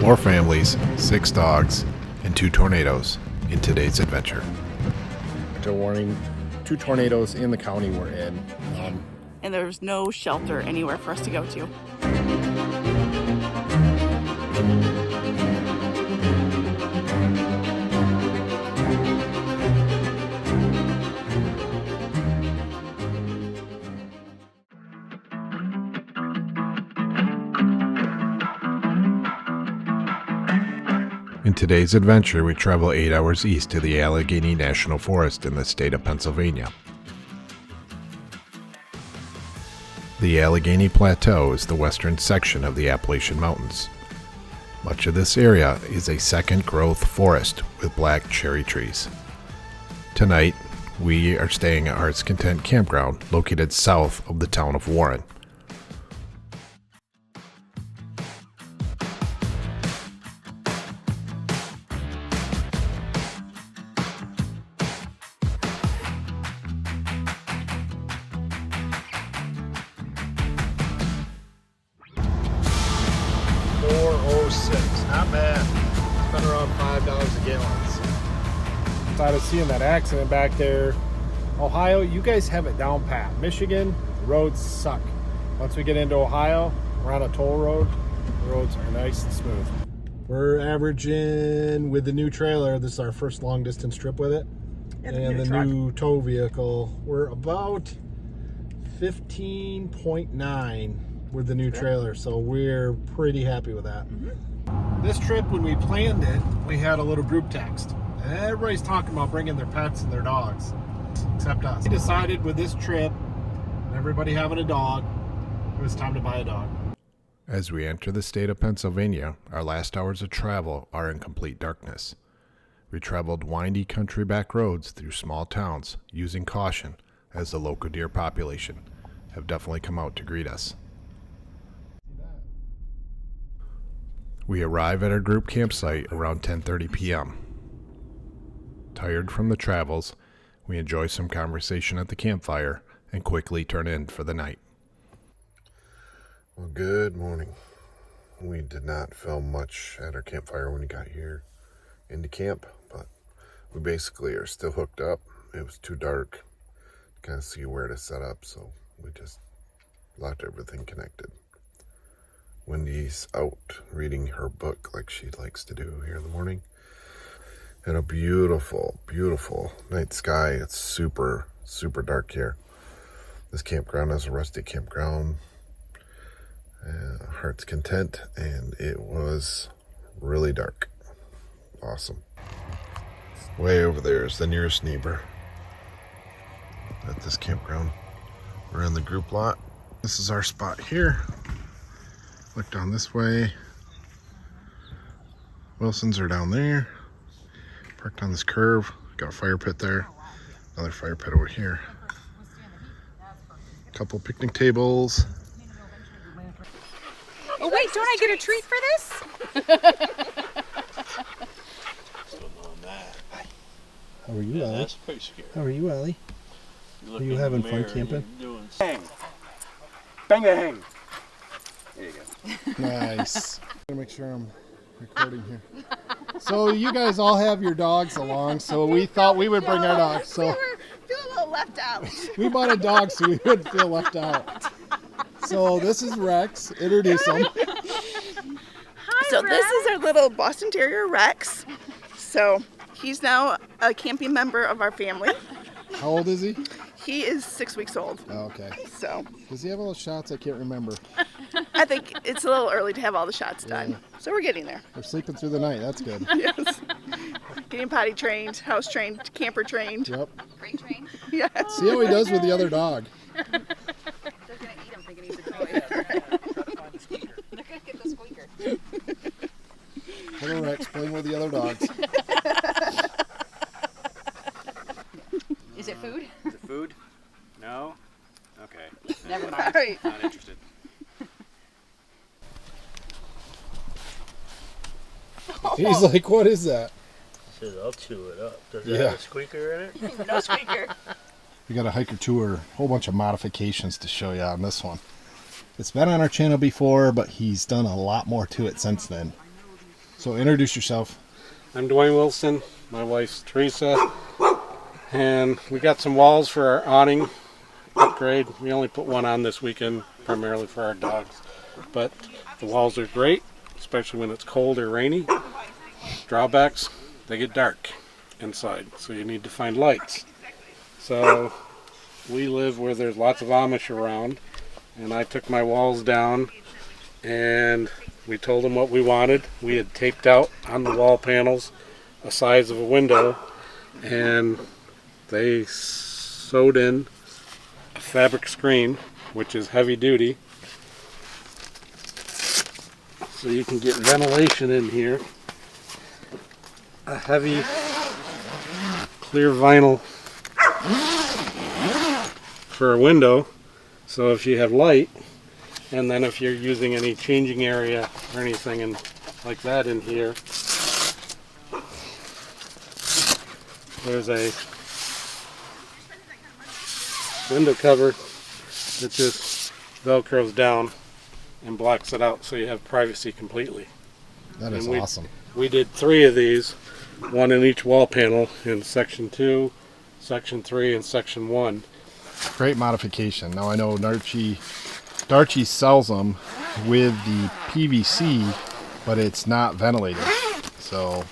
4 families, 6 dogs, and 2 tornadoes in today's adventure. Warning, 2 tornadoes in the county we're in. And there's no shelter anywhere for us to go to. In today's adventure, we travel 8 hours east to the Allegheny National Forest in the state of Pennsylvania. The Allegheny Plateau is the western section of the Appalachian Mountains. Much of this area is a second-growth forest with black cherry trees. Tonight, we are staying at Heart's Content Campground, located south of the town of Warren. Not bad. It's been around $5 a gallon. So. Thought of seeing that accident back there. Ohio, you guys have it down pat. Michigan, the roads suck. Once we get into Ohio, we're on a toll road. The roads are nice and smooth. We're averaging, with the new trailer, this is our first long distance trip with it. And the new tow vehicle, we're about 15.9 with the new trailer. So we're pretty happy with that. This trip, when we planned it, we had a little group text. Everybody's talking about bringing their pets and their dogs, except us. We decided with this trip, and everybody having a dog, it was time to buy a dog. As we enter the state of Pennsylvania, our last hours of travel are in complete darkness. We traveled windy country back roads through small towns, using caution, as the local deer population have definitely come out to greet us. We arrive at our group campsite around 10:30 p.m. Tired from the travels, we enjoy some conversation at the campfire and quickly turn in for the night. Well, good morning. We did not film much at our campfire when we got here into camp, but we basically are still hooked up. It was too dark to kind of see where to set up, so we just left everything connected. Wendy's out reading her book like she likes to do here in the morning. And a beautiful, beautiful night sky. It's super, super dark here. This campground is a rustic campground. Heart's Content, and it was really dark. Awesome. Way over there is the nearest neighbor at this campground. We're in the group lot. This is our spot here. Look down this way. Wilsons are down there. Parked on this curve. Got a fire pit there. Another fire pit over here. Couple picnic tables. Oh wait, don't I get a treat for this? How are you, Allie? That's pretty scary. How are you, Allie? Are you having fun camping? Bang! Bang a hang! There you go. Nice. I'm gonna make sure I'm recording here. So you guys all have your dogs along, so we thought we would bring our dogs. So We were feeling a little left out. we bought a dog so we wouldn't feel left out. So this is Rex. Introduce him. So this is our little Boston Terrier Rex. So he's now a camping member of our family. How old is he? He is 6 weeks old. Oh, okay. So Does he have all the shots? I can't remember. I think it's a little early to have all the shots done. Yeah. So we're getting there. We're sleeping through the night. That's good. Yes. Getting potty trained, house trained, camper trained. Yep. Crate train. Yes. See how he does with the other dog. They're gonna eat him thinking he's a toy. They're gonna get the squeaker. Little Rex playing with the other dogs. Is it food? Is it food? No? Okay. Never All mind. right. Not interested. He's like, what is that? Says I'll chew it up. Does Yeah. it have a squeaker in it? No squeaker. We got a hiker tour, a whole bunch of modifications to show you on this one. It's been on our channel before, but he's done a lot more to it since then. So introduce yourself. I'm Dwayne Wilson. My wife's Teresa. And we got some walls for our awning upgrade. We only put one on this weekend, primarily for our dogs. But the walls are great, especially when it's cold or rainy. Drawbacks, they get dark inside, so you need to find lights. So we live where there's lots of Amish around, and I took my walls down and we told them what we wanted. We had taped out on the wall panels a size of a window, and they sewed in a fabric screen, which is heavy duty, so you can get ventilation in here. A heavy clear vinyl for a window, so if you have light, and then if you're using any changing area or anything and like that in here, there's a window cover that just velcros down and blocks it out, so you have privacy completely. That is awesome. We did 3 of these, one in each wall panel in section 2, section 3, and section 1. Great modification. Now I know Darchie sells them with the PVC, but it's not ventilated. So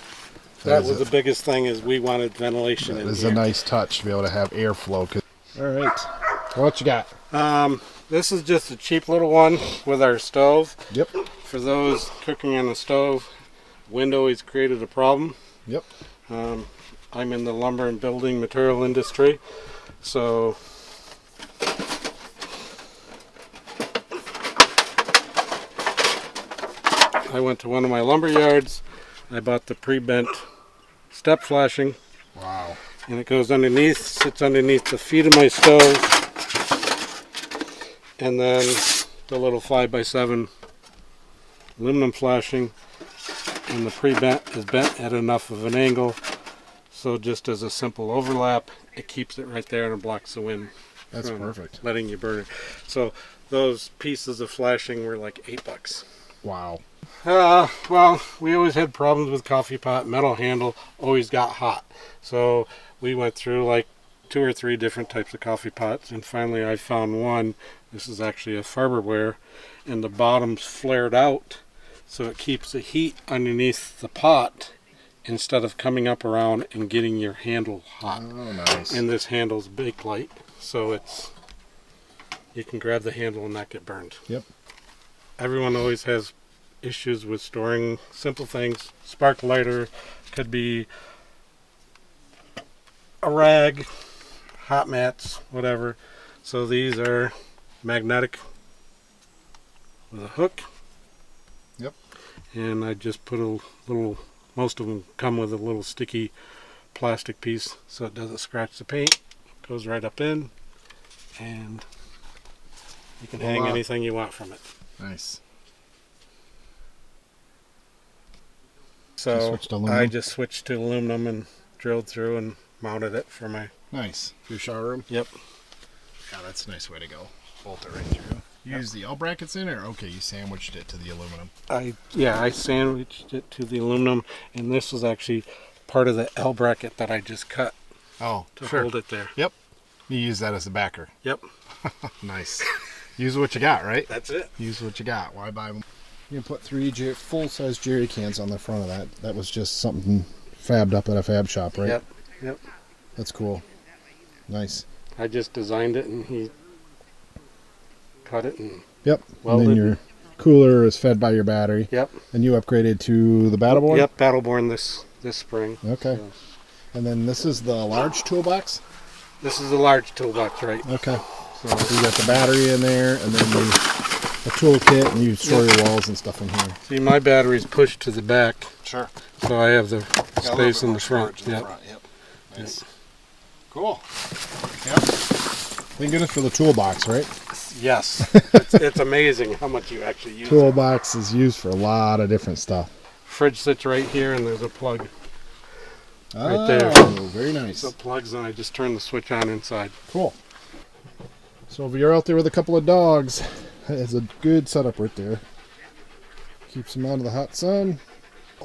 that was the biggest thing, is we wanted ventilation in here. It is a nice touch to be able to have airflow. All right, what you got? This is just a cheap little one with our stove. Yep. For those cooking on the stove, wind always created a problem. Yep. I'm in the lumber and building material industry, so I went to one of my lumber yards. I bought the pre-bent step flashing. Wow. And it goes underneath, sits underneath the feet of my stove. And then the little 5x7 aluminum flashing. And the pre-bent is bent at enough of an angle, so just as a simple overlap, it keeps it right there and it blocks the wind. That's perfect. Letting you burn it. So those pieces of flashing were like $8. Wow. Well, we always had problems with coffee pot. Metal handle always got hot. So we went through like 2 or 3 different types of coffee pots, and finally I found one. This is actually a Farberware, and the bottom's flared out, so it keeps the heat underneath the pot instead of coming up around and getting your handle hot. Oh, nice. And this handle's bake light, so you can grab the handle and not get burned. Yep. Everyone always has issues with storing simple things. Spark lighter, could be a rag, hot mats, whatever. So these are magnetic with a hook. Yep. And I just put a little, most of them come with a little sticky plastic piece so it doesn't scratch the paint. Goes right up in, and you can hang anything you want from it. Nice. So I just switched to aluminum and drilled through and mounted it for my... Nice. Your shower room? Yep. Yeah, that's a nice way to go. Bolt it right through. You use the L brackets in, or you sandwiched it to the aluminum? I sandwiched it to the aluminum, and this was actually part of the L bracket that I just cut. Oh, to hold it there. Yep. You use that as a backer. Yep. Nice. Use what you got, right? That's it. Use what you got. Why buy them? You can put 3 full-size jerry cans on the front of that. That was just something fabbed up at a fab shop, right? Yep. Yep. That's cool. Nice. I just designed it, and he cut it and Yep. welded. And then your cooler is fed by your battery. Yep. And you upgraded to the Battleborn? Yep, Battleborn this spring. Okay. So. And then this is the large toolbox? This is the large toolbox, right? Okay. So you got the battery in there, and then a toolkit, and you store your walls and stuff in here. See, my battery's pushed to the back. Sure. So I have the space in the front. Yep. Nice. Yep. Cool. Yep. Thank goodness for the toolbox, right? Yes. It's amazing how much you actually use. Toolbox is used for a lot of different stuff. Fridge sits right here, and there's a plug. Right there. Very nice. So it plugs, and I just turn the switch on inside. Cool. So if you're out there with a couple of dogs, it's a good setup right there. Keeps them out of the hot sun.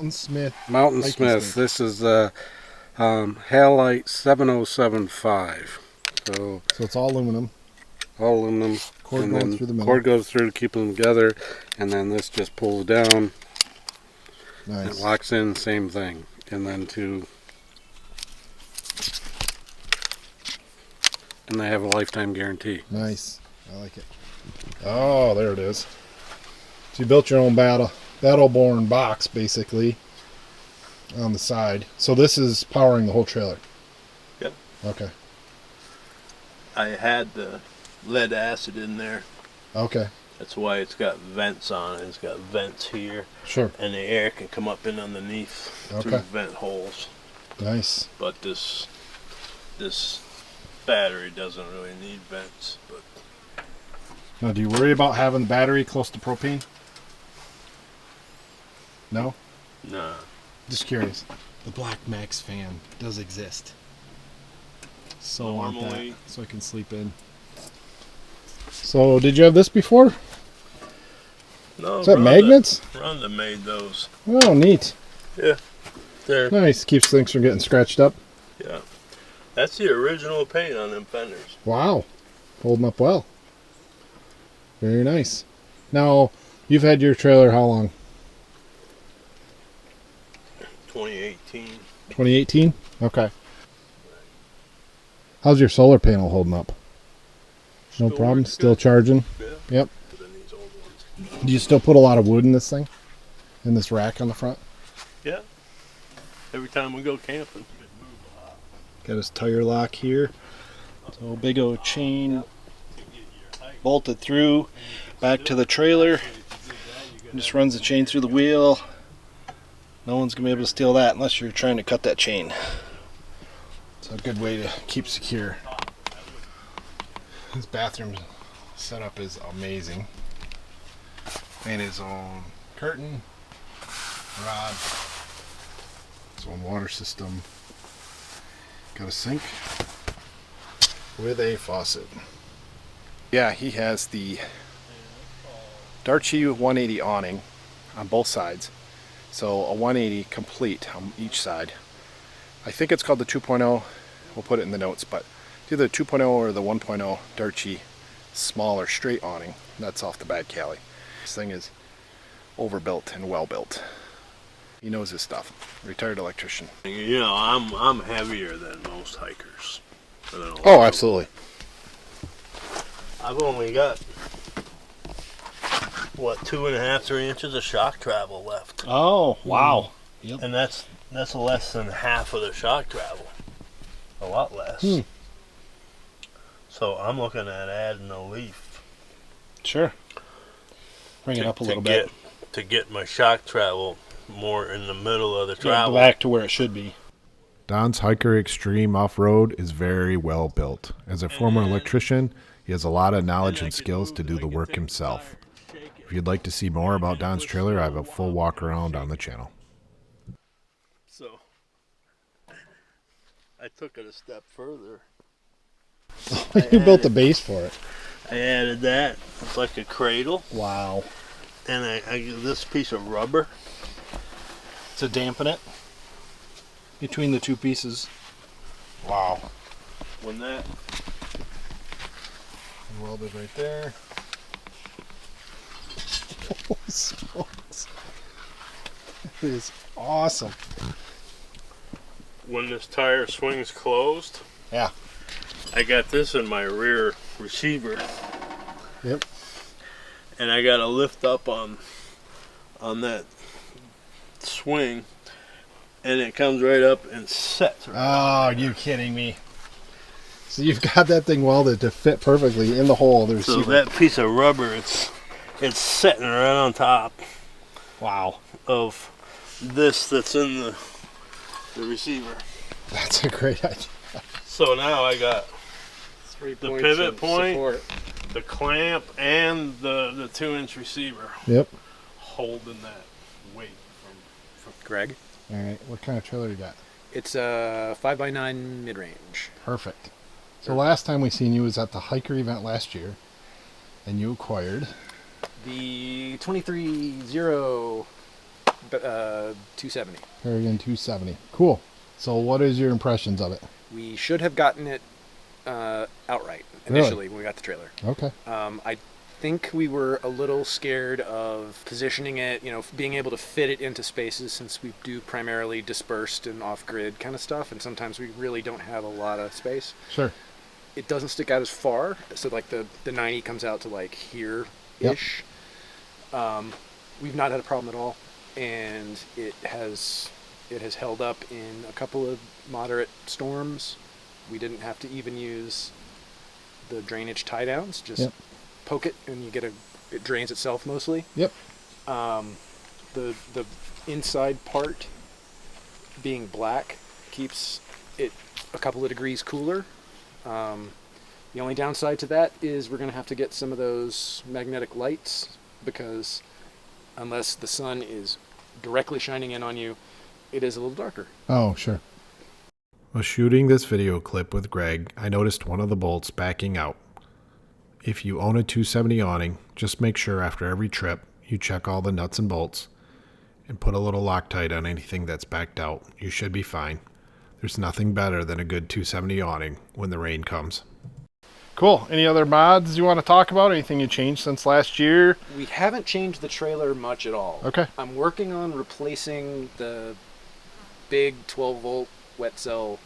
Mountain Smith. This is the Halite 7075. So it's all aluminum. all aluminum. Cord and going then through the middle. cord goes through to keep them together, and then this just pulls down. Nice. It locks in, same thing. And then and they have a lifetime guarantee. Nice. I like it. Oh, there it is. So you built your own battle-born box, basically, on the side. So this is powering the whole trailer. Yep. Okay. I had the lead acid in there. Okay. That's why it's got vents on it. It's got vents here. Sure. And the air can come up in underneath through Okay. vent holes. Nice. But this battery doesn't really need vents. But Now, do you worry about having the battery close to propane? No? nah. Just curious. The Black Max fan does exist. So I want that, Normally- so I can sleep in. So, did you have this before? No. Is that magnets? Rhonda made those. Oh, neat. Yeah. There. Nice. Keeps things from getting scratched up. Yeah. That's the original paint on them fenders. Wow. Holding up well. Very nice. Now, you've had your trailer how long? 2018. 2018? Okay. How's your solar panel holding up? No Still problem? works Still good. charging? Yeah. Yep. But then these old ones. Do you still put a lot of wood in this thing? In this rack on the front? Yeah. Every time we go camping. Got his tire lock here. So big old chain bolted through back to the trailer. Just runs the chain through the wheel. No one's gonna be able to steal that unless you're trying to cut that chain. It's a good way to keep secure. His bathroom setup is amazing. Made his own curtain, rod, his own water system. Got a sink with a faucet. Yeah, he has the Darchi 180 awning on both sides. So a 180 complete on each side. I think it's called the 2.0. We'll put it in the notes, but it's either the 2.0 or the 1.0 Darchi smaller straight awning. That's off the Bad Cali. This thing is overbuilt and well built. He knows his stuff. Retired electrician. You know, I'm heavier than most hikers. Oh, absolutely. I've only got, what, 2.5, 3 inches of shock travel left. Oh, wow. Yep. And that's less than half of the shock travel. A lot less. So I'm looking at adding a leaf. Sure. Bring it up a little bit. To get my shock travel more in the middle of the Yeah, travel. back to where it should be. Don's Hiker Extreme Off-Road is very well built. As a former electrician, he has a lot of knowledge and skills to do the work himself. If you'd like to see more about Don's trailer, I have a full walk around on the channel. So I took it a step further. You built the base for it. I added that. It's like a cradle. Wow. And I this piece of rubber. To dampen it between the two pieces. Wow. When that Welded right there. Holy smokes. That is awesome. when this tire swings closed, Yeah. I got this in my rear receiver. Yep. And I got to lift up on that swing, and it comes right up and sets. Oh, are you kidding me? So you've got that thing welded to fit perfectly in the hole of the So receiver. that piece of rubber, it's sitting right on top Wow. of this that's in the receiver. That's a great idea. So now I got 3 the points pivot of point, support. the clamp, and the 2-inch receiver Yep. holding that weight from Greg. All right. What kind of trailer you got? It's a 5x9 mid-range. Perfect. So last time we seen you was at the hiker event last year, and you acquired The 23-0 270. Paragon 270. Cool. So what is your impressions of it? We should have gotten it outright initially when we got the trailer. Okay. I think we were a little scared of positioning it, being able to fit it into spaces, since we do primarily dispersed and off-grid kind of stuff, and sometimes we really don't have a lot of space. Sure. It doesn't stick out as far, so like the 90 comes out to like here-ish. Yep. We've not had a problem at all, and it has held up in a couple of moderate storms. We didn't have to even use the drainage tie downs, just poke it and it drains itself mostly. Yep. The inside part being black keeps it a couple of degrees cooler. The only downside to that is we're going to have to get some of those magnetic lights, because unless the sun is directly shining in on you, it is a little darker. Oh, sure. While shooting this video clip with Greg, I noticed one of the bolts backing out. If you own a 270 awning, just make sure after every trip you check all the nuts and bolts and put a little Loctite on anything that's backed out. You should be fine. There's nothing better than a good 270 awning when the rain comes. Cool. Any other mods you want to talk about? Anything you changed since last year? We haven't changed the trailer much at all. Okay. I'm working on replacing the big 12-volt wet cell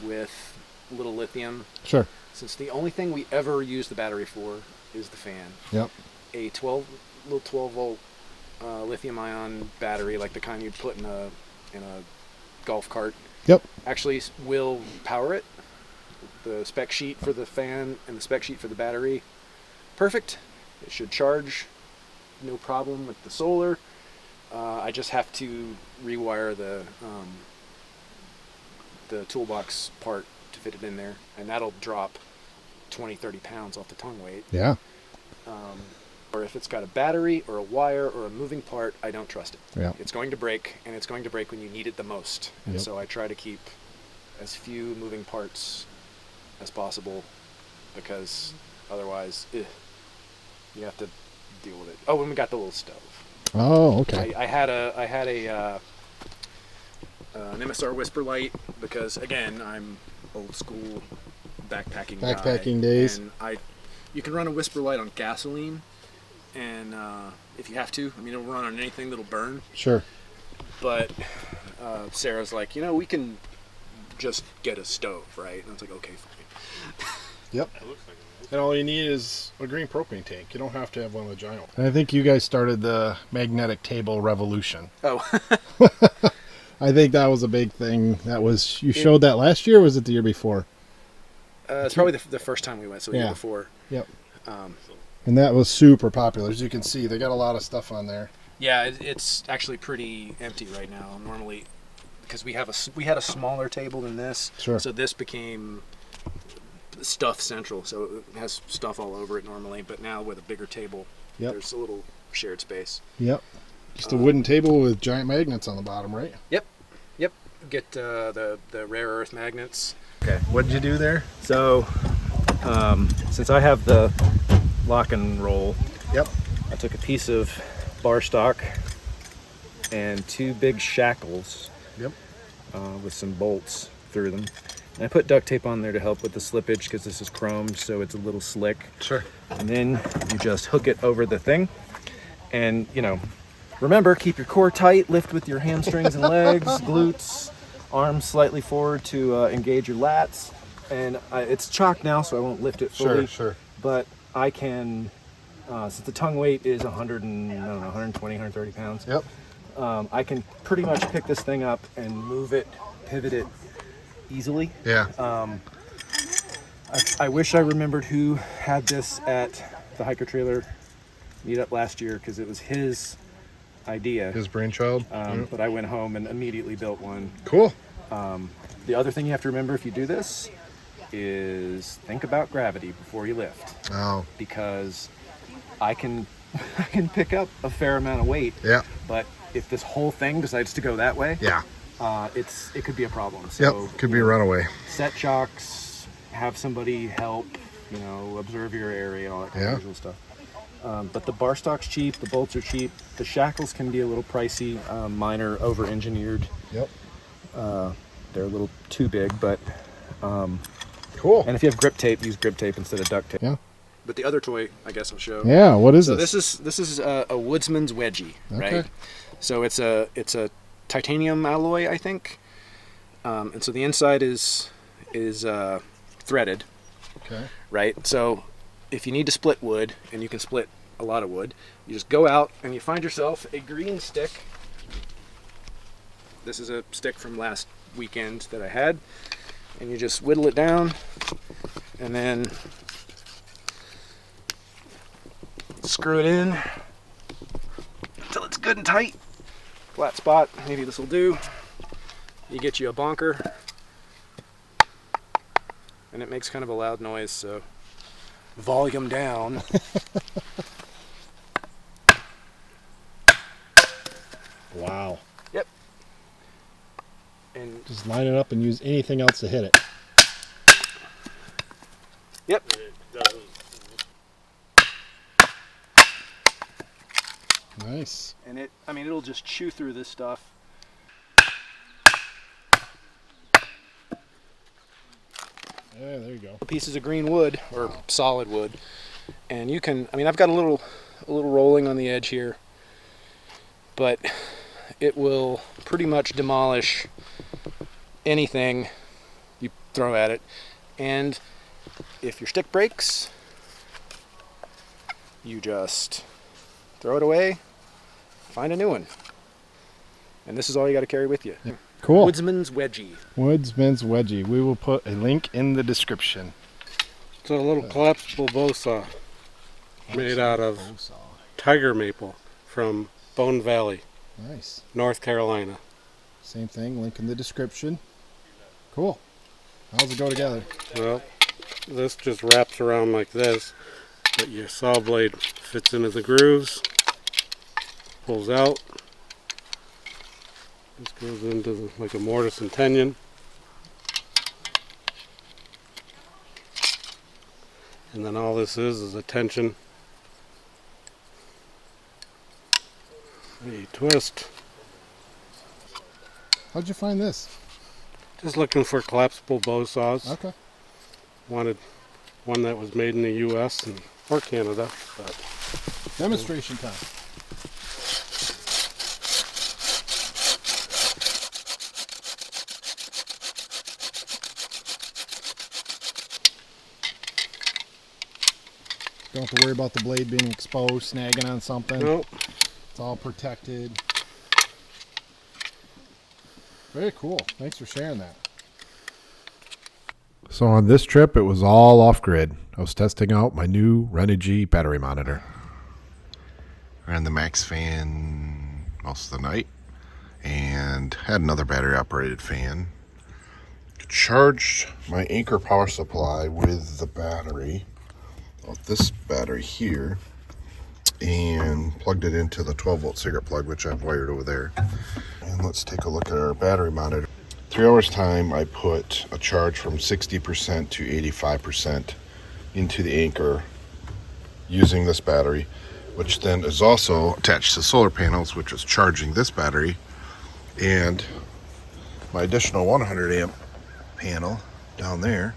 with little lithium. Sure. Since the only thing we ever use the battery for is the fan. Yep. A 12-volt lithium ion battery, like the kind you'd put in a golf cart. Yep. Actually will power it. The spec sheet for the fan and the spec sheet for the battery, perfect. It should charge, no problem with the solar. I just have to rewire the toolbox part to fit it in there, and that'll drop 20-30 pounds off the tongue weight. Yeah. Or if it's got a battery or a wire or a moving part, I don't trust it. Yeah. It's going to break, and it's going to break when you need it the most. And so I try to keep as few moving parts as possible, because otherwise you have to deal with it. Oh, and we got the little stove. Oh, okay. I had an MSR whisper light, because again, I'm old school backpacking days. And you can run a whisper light on gasoline, and if you have to, it'll run on anything that'll burn. Sure. But Sarah's like, we can just get a stove, right? And I was like, okay, fine. Yep. And all you need is a green propane tank. You don't have to have one of the giant. And I think you guys started the magnetic table revolution. Oh. I think that was a big thing. You showed that last year, or was it the year before? It's probably the first time we went, so the year before. Yep. And that was super popular. As you can see, they got a lot of stuff on there. Yeah, it's actually pretty empty right now. Normally, because we had a smaller table than this, sure. So this became stuff central. So it has stuff all over it normally, but now with a bigger table, there's a little shared space. Yep. Just a wooden table with giant magnets on the bottom, right? Yep. Get the rare earth magnets. Okay, what did you do there? So, since I have the lock and roll, I took a piece of bar stock and two big shackles with some bolts through them. And I put duct tape on there to help with the slippage, because this is chromed, so it's a little slick. Sure. And then you just hook it over the thing, and remember, keep your core tight, lift with your hamstrings and legs, glutes, arms slightly forward to engage your lats. And it's chalk now, so I won't lift it fully. Sure. But I can, since the tongue weight is 120, 130 pounds. Yep. I can pretty much pick this thing up and move it, pivot it easily. Yeah. I wish I remembered who had this at the hiker trailer meetup last year, because it was his idea. His brainchild. But I went home and immediately built one. Cool. The other thing you have to remember if you do this is think about gravity before you lift. Oh. Because I can pick up a fair amount of weight. Yeah. But if this whole thing decides to go that way, it could be a problem. So, could be a runaway. Set chocks, have somebody help, observe your area and all that kind of usual stuff. But the bar stock's cheap, the bolts are cheap. The shackles can be a little pricey. Mine are over-engineered. Yep. They're a little too big, but cool. And if you have grip tape, use grip tape instead of duct tape. Yeah. But the other toy, I guess I'll show. Yeah, what is so this? This is a woodsman's wedgie, Okay. right? So it's a titanium alloy, I think, and so the inside is threaded. Okay. Right. So if you need to split wood, and you can split a lot of wood, you just go out and you find yourself a green stick. This is a stick from last weekend that I had, and you just whittle it down, and then screw it in until it's good and tight. Flat spot, maybe this will do. You get you a bonker, and it makes kind of a loud noise, so volume down. Wow. Yep. And just line it up and use anything else to hit it. Yep. Nice. And it'll just chew through this stuff. Yeah, there you go. Pieces of green wood or solid wood, and you can. I've got a little rolling on the edge here, but it will pretty much demolish anything you throw at it. And if your stick breaks, you just throw it away, find a new one, and this is all you got to carry with you. Yeah. Cool. Woodsman's wedgie. Woodsman's wedgie. We will put a link in the description. It's a little collapsible bow saw made out of tiger maple from Bone Valley. Nice. North Carolina. Same thing, link in the description. Cool. How's it go together? Well, this just wraps around like this, but your saw blade fits into the grooves, pulls out. This goes into like a mortise and tenon. And then all this is a tension. A twist. How'd you find this? Just looking for collapsible bow saws. Okay. Wanted one that was made in the U.S. or Canada. But demonstration time. Don't have to worry about the blade being exposed, snagging on something. Nope. It's all protected. Very cool. Thanks for sharing that. So on this trip, it was all off-grid. I was testing out my new Renogy battery monitor. Ran the max fan most of the night and had another battery-operated fan. Charged my Anchor power supply with the battery of this battery here and plugged it into the 12-volt cigarette plug, which I've wired over there. And let's take a look at our battery monitor. 3 hours time, I put a charge from 60% to 85% into the Anchor using this battery, which then is also attached to solar panels, which is charging this battery, and my additional 100 amp panel down there.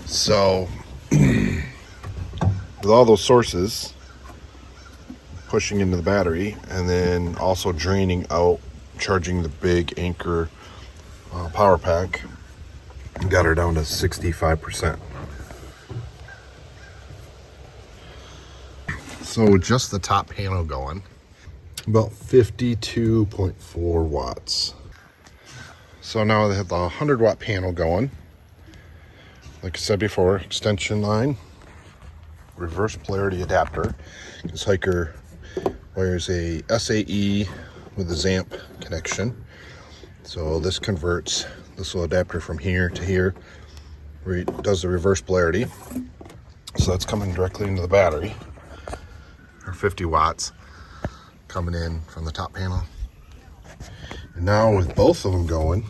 So with all those sources pushing into the battery and then also draining out, charging the big Anchor power pack, got her down to 65%. So just the top panel going, about 52.4 watts. So now they have the 100 watt panel going. Like I said before, extension line, reverse polarity adapter. This hiker wires a SAE with a ZAMP connection. So this converts this little adapter from here to here, where it does the reverse polarity. So that's coming directly into the battery, or 50 watts coming in from the top panel. And now with both of them going,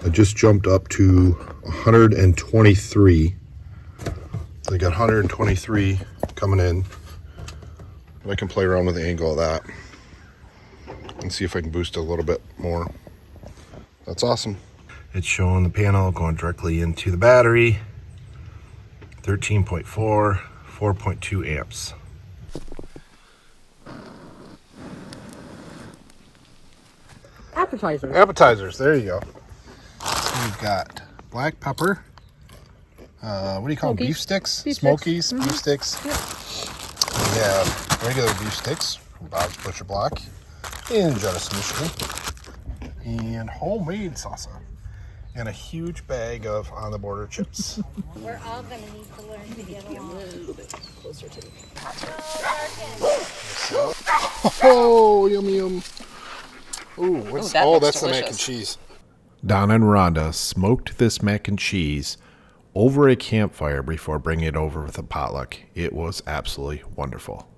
I just jumped up to 123 So you got 123 coming in. But I can play around with the angle of that and see if I can boost it a little bit more. That's awesome. It's showing the panel going directly into the battery. 13.4, 4.2 amps. Appetizers, there you go. So we've got black pepper. What do you call them? Beef sticks? Smokies, beef sticks. We have regular beef sticks from Bob's Butcher Block in Jefferson, Michigan. And homemade salsa. And a huge bag of On the Border chips. We're all going to need to learn to get along. A little bit closer to the Oh, yummy yum. Ooh, what's, that's delicious. the mac and cheese. Don and Rhonda smoked this mac and cheese over a campfire before bringing it over with a potluck. It was absolutely wonderful.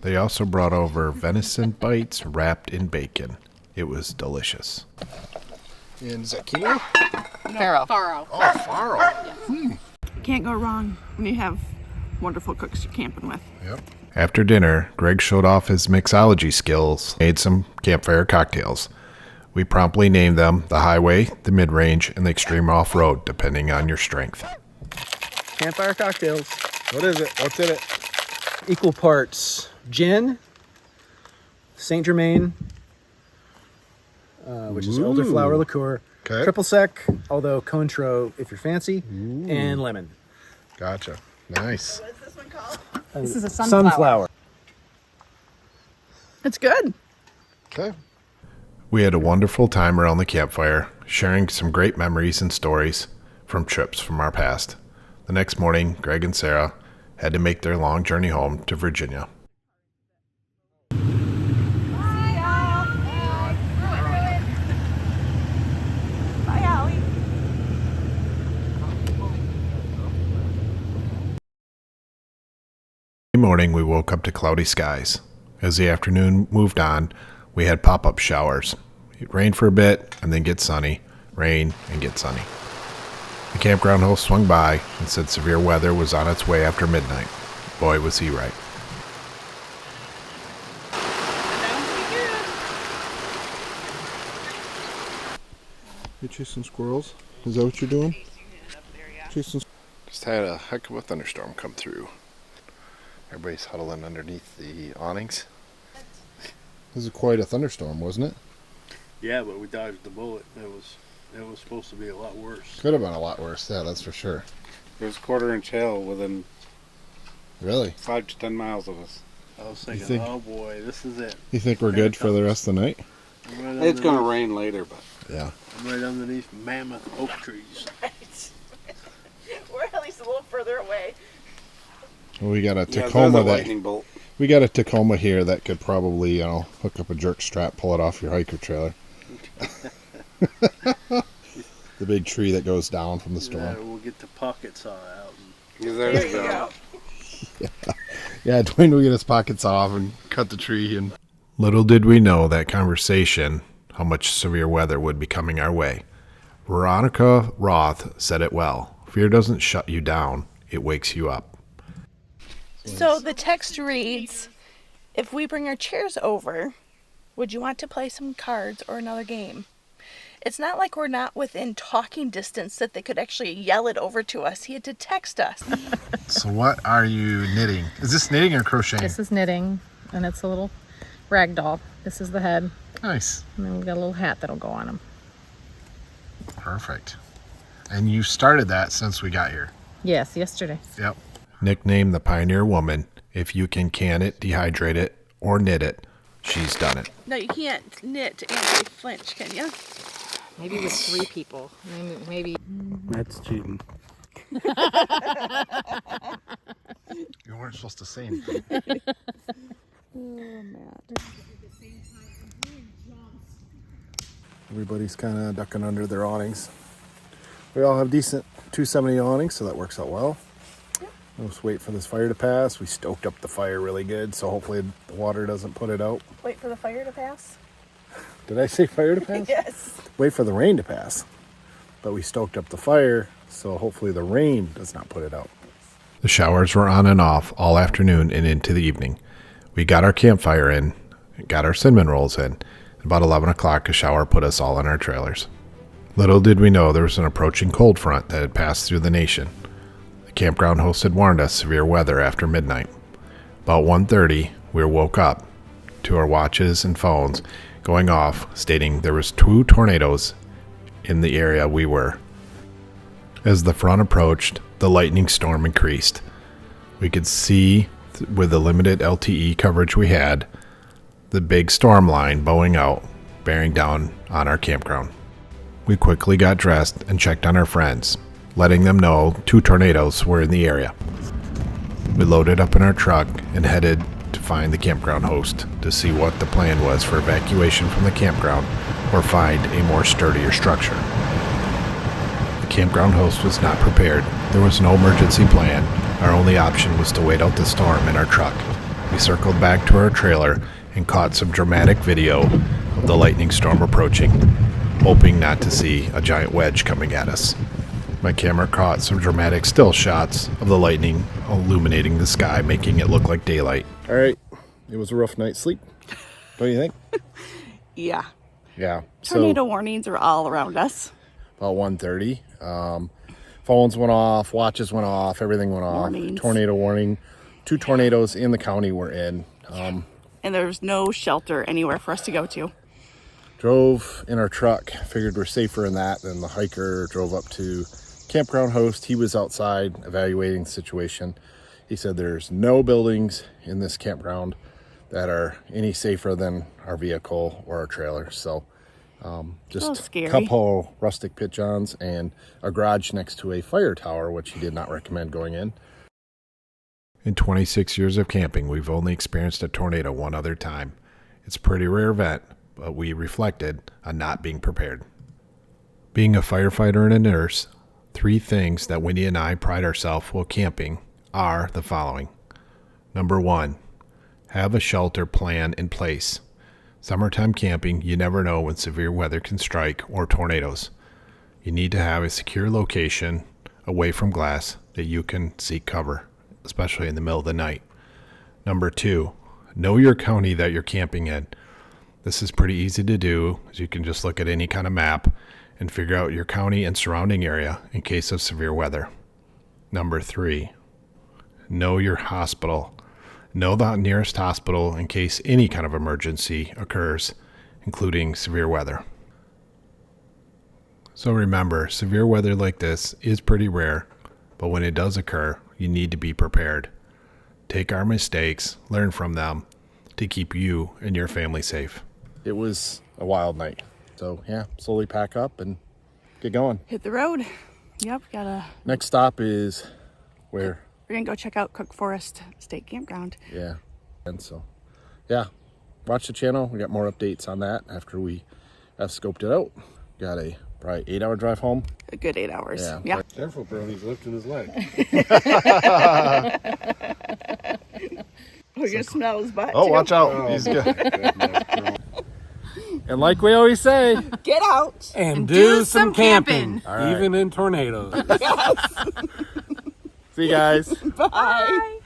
They also brought over venison bites wrapped in bacon. It was delicious. And is that Kino? Faro. Oh, Faro. Can't go wrong when you have wonderful cooks you're camping with. Yep. After dinner, Greg showed off his mixology skills, made some campfire cocktails. We promptly named them the Highway, the Mid-Range, and the Extreme Off-Road, depending on your strength. Campfire cocktails. What is it? What's in it? Equal parts gin, Saint Germain, which is elderflower liqueur, Okay. triple sec, although Cointreau if you're fancy, and lemon. Gotcha. Nice. What's this one called? This is a sunflower. It's good. Okay. We had a wonderful time around the campfire, sharing some great memories and stories from trips from our past. The next morning, Greg and Sarah had to make their long journey home to Virginia. Morning, we woke up to cloudy skies. As the afternoon moved on, we had pop-up showers. It rained for a bit and then get sunny, rain and get sunny. The campground host swung by and said severe weather was on its way after midnight. Boy, was he right. You chasing squirrels? Is that what you're doing? Chasing. Just had a heck of a thunderstorm come through. Everybody's huddling underneath the awnings. This is quite a thunderstorm, wasn't it? Yeah, but we dodged the bullet. It was supposed to be a lot worse. Could have been a lot worse, yeah, that's for sure. There's quarter-inch hail within Really? 5 to 10 miles of us. I was thinking, think- oh boy, this is it. You think we're good for the rest of the night? I'm right It's going to underneath- rain later, but Yeah. I'm right underneath mammoth oak trees. We're at least a little further away. Well, we got a yeah, there's Tacoma a that lightning bolt. we got a Tacoma here that could probably, hook up a jerk strap, pull it off your hiker trailer. The big tree that goes down from the storm. Yeah, we'll get the pocket saw out. Yeah, there There you you go. go. Yeah, Dwayne will get his pockets off and cut the tree and Little did we know that conversation, how much severe weather would be coming our way. Veronica Roth said it well. Fear doesn't shut you down, it wakes you up. So the text reads, if we bring our chairs over, would you want to play some cards or another game? It's not like we're not within talking distance that they could actually yell it over to us. He had to text us. So what are you knitting? Is this knitting or crocheting? This is knitting, and it's a little rag doll. This is the head, Nice. and then we've got a little hat that'll go on him. Perfect. And you started that since we got here. Yes, yesterday. Yep. Nicknamed the Pioneer Woman, if you can it, dehydrate it, or knit it, she's done it. No, you can't knit anti-flinch, can you? Maybe with 3 people. Maybe. That's cheating. You weren't supposed to say anything. Everybody's kind of ducking under their awnings. We all have decent 270 awnings, so that works out well. We'll just wait for this fire to pass. We stoked up the fire really good, so hopefully the water doesn't put it out. Wait for the fire to pass? Did I say fire to pass? Yes. Wait for the rain to pass. But we stoked up the fire, so hopefully the rain does not put it out. The showers were on and off all afternoon and into the evening. We got our campfire in, got our cinnamon rolls in. About 11 o'clock, a shower put us all in our trailers. Little did we know there was an approaching cold front that had passed through the nation. The campground host had warned us severe weather after midnight. About 1:30, we woke up to our watches and phones going off, stating there was 2 tornadoes in the area we were. As the front approached, the lightning storm increased. We could see, with the limited LTE coverage we had, the big storm line bowing out, bearing down on our campground. We quickly got dressed and checked on our friends, letting them know 2 tornadoes were in the area. We loaded up in our truck and headed to find the campground host to see what the plan was for evacuation from the campground or find a more sturdier structure. The campground host was not prepared. There was no emergency plan. Our only option was to wait out the storm in our truck. We circled back to our trailer and caught some dramatic video of the lightning storm approaching, hoping not to see a giant wedge coming at us. My camera caught some dramatic still shots of the lightning illuminating the sky, making it look like daylight. All right, it was a rough night's sleep. Don't you think? Yeah. Yeah. Tornado warnings are all around us. About 1:30. Phones went off, watches went off, everything went off. Warnings. Tornado warning. 2 tornadoes in the county we're in. And there's no shelter anywhere for us to go to. Drove in our truck, figured we're safer in that than the hiker. Drove up to campground host. He was outside evaluating the situation. He said there's no buildings in this campground that are any safer than our vehicle or our trailer. So just a couple rustic pitch-ons and a garage next to a fire tower, which he did not recommend going in. In 26 years of camping, we've only experienced a tornado one other time. It's a pretty rare event, but we reflected on not being prepared. Being a firefighter and a nurse, 3 things that Wendy and I pride ourselves while camping are the following. Number 1, have a shelter plan in place. Summertime camping, you never know when severe weather can strike or tornadoes. You need to have a secure location away from glass that you can seek cover, especially in the middle of the night. Number 2, know your county that you're camping in. This is pretty easy to do, as you can just look at any kind of map and figure out your county and surrounding area in case of severe weather. Number 3, know your hospital. Know the nearest hospital in case any kind of emergency occurs, including severe weather. So remember, severe weather like this is pretty rare, but when it does occur, you need to be prepared. Take our mistakes, learn from them to keep you and your family safe. It was a wild night. So yeah, slowly pack up and get going. Hit the road. Yep, gotta. Next stop is where? We're gonna go check out Cook Forest State Campground. Yeah. And so, yeah, watch the channel. We got more updates on that after we have scoped it out. Got a probably 8-hour drive home. A good 8 hours. Yeah. Careful, bro. He's lifting his leg. We're gonna smell his butt. Oh, too. watch out. He's good. And like we always say, get out and do some camping. All right. Even in tornadoes. Yes. See you guys. Bye.